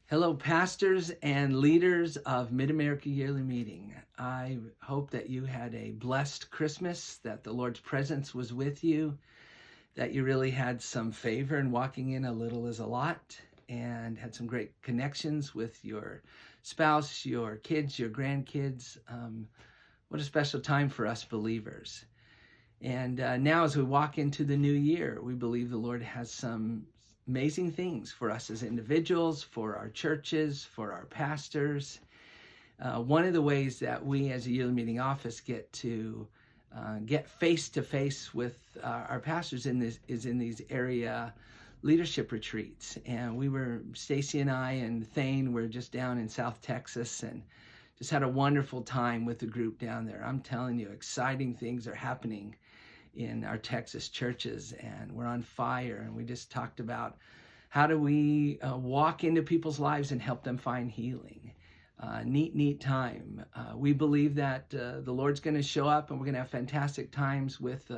Hello, pastors and leaders of Mid-America Yearly Meeting. I hope that you had a blessed Christmas, that the Lord's presence was with you, that you really had some favor in walking in a little is a lot, and had some great connections with your spouse, your kids, your grandkids. What a special time for us believers. And now as we walk into the new year, we believe the Lord has some amazing things for us as individuals, for our churches, for our pastors. One of the ways that we as a yearly meeting office get to get face to face with our pastors is in these area leadership retreats. And Stacy and I and Thane were just down in South Texas and just had a wonderful time with the group down there. I'm telling you, exciting things are happening in our Texas churches, and we're on fire. And we just talked about how do we walk into people's lives and help them find healing. Neat time. We believe that the Lord's going to show up, and we're going to have fantastic times with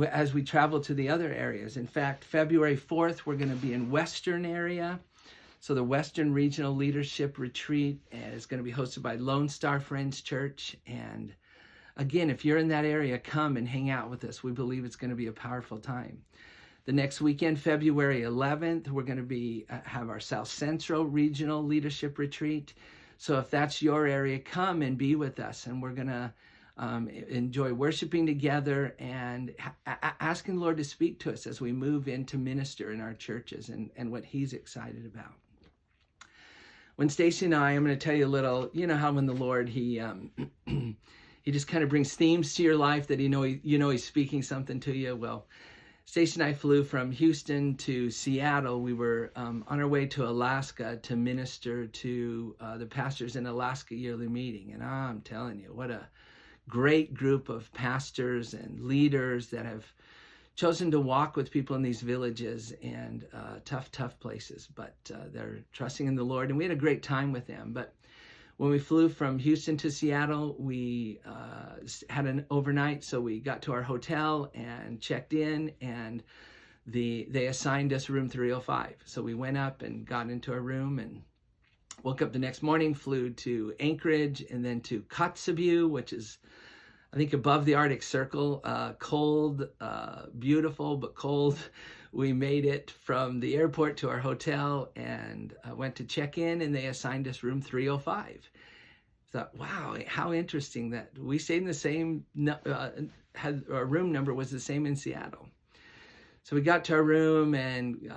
as we travel to the other areas. In fact, February 4th, we're going to be in Western area. So the Western Regional Leadership Retreat is going to be hosted by Lone Star Friends Church. And again, if you're in that area, come and hang out with us. We believe it's going to be a powerful time. The next weekend, February 11th, we're going to have our South Central Regional Leadership Retreat. So if that's your area, come and be with us. And we're going to enjoy worshiping together and asking the Lord to speak to us as we move into minister in our churches and what He's excited about. When Stacy and I'm going to tell you a little, you know how when the Lord, He just kind of brings themes to your life that He's speaking something to you. Well, Stacey and I flew from Houston to Seattle. We were on our way to Alaska to minister to the pastors in Alaska Yearly Meeting. And I'm telling you, what a great group of pastors and leaders that have chosen to walk with people in these villages and tough places. But they're trusting in the Lord. And we had a great time with them. But when we flew from Houston to Seattle, we had an overnight, so we got to our hotel and checked in, and they assigned us room 305. So we went up and got into our room and woke up the next morning, flew to Anchorage and then to Kotzebue, which is, I think, above the Arctic Circle. Cold, beautiful, but cold. We made it from the airport to our hotel and went to check in, and they assigned us room 305. Thought, wow, how interesting that we stayed in the same, had our room number was the same in Seattle. So we got to our room and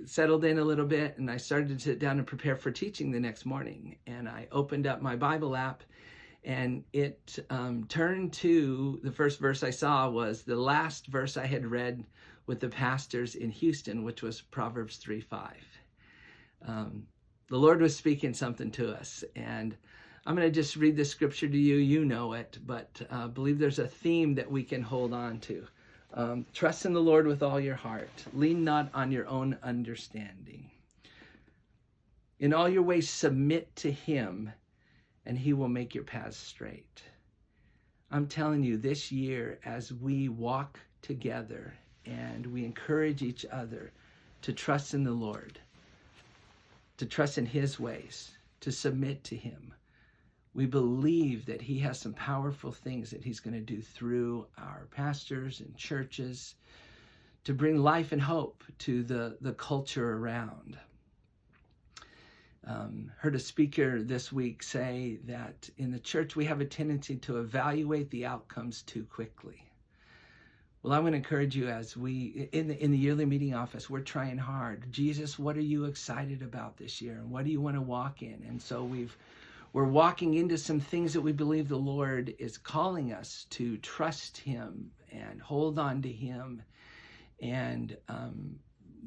settled in a little bit, and I started to sit down and prepare for teaching the next morning. And I opened up my Bible app, and it turned to the first verse I saw was the last verse I had read with the pastors in Houston, which was Proverbs 3:5. The Lord was speaking something to us, and I'm going to just read the scripture to you. You know it, but believe there's a theme that we can hold on to. Trust in the Lord with all your heart. Lean not on your own understanding. In all your ways submit to Him, and He will make your paths straight. I'm telling you, this year, as we walk together and we encourage each other to trust in the Lord, to trust in His ways, to submit to Him, we believe that He has some powerful things that He's going to do through our pastors and churches to bring life and hope to the culture around. Heard a speaker this week say that in the church we have a tendency to evaluate the outcomes too quickly. Well, I want to encourage you as we, in the yearly meeting office, we're trying hard. Jesus, what are you excited about this year? And what do you want to walk in? And so we're walking into some things that we believe the Lord is calling us to trust Him and hold on to Him. And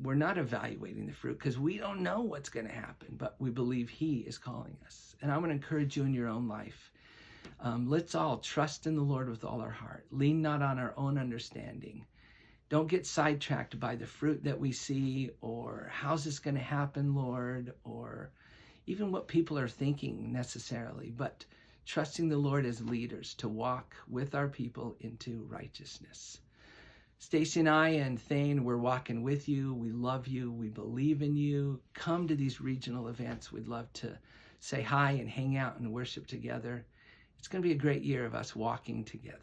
we're not evaluating the fruit because we don't know what's going to happen, but we believe He is calling us. And I want to encourage you in your own life. Let's all trust in the Lord with all our heart. Lean not on our own understanding. Don't get sidetracked by the fruit that we see, or how's this going to happen, Lord, or even what people are thinking necessarily, but trusting the Lord as leaders to walk with our people into righteousness. Stacy and I and Thane, we're walking with you. We love you. We believe in you. Come to these regional events. We'd love to say hi and hang out and worship together. It's going to be a great year of us walking together.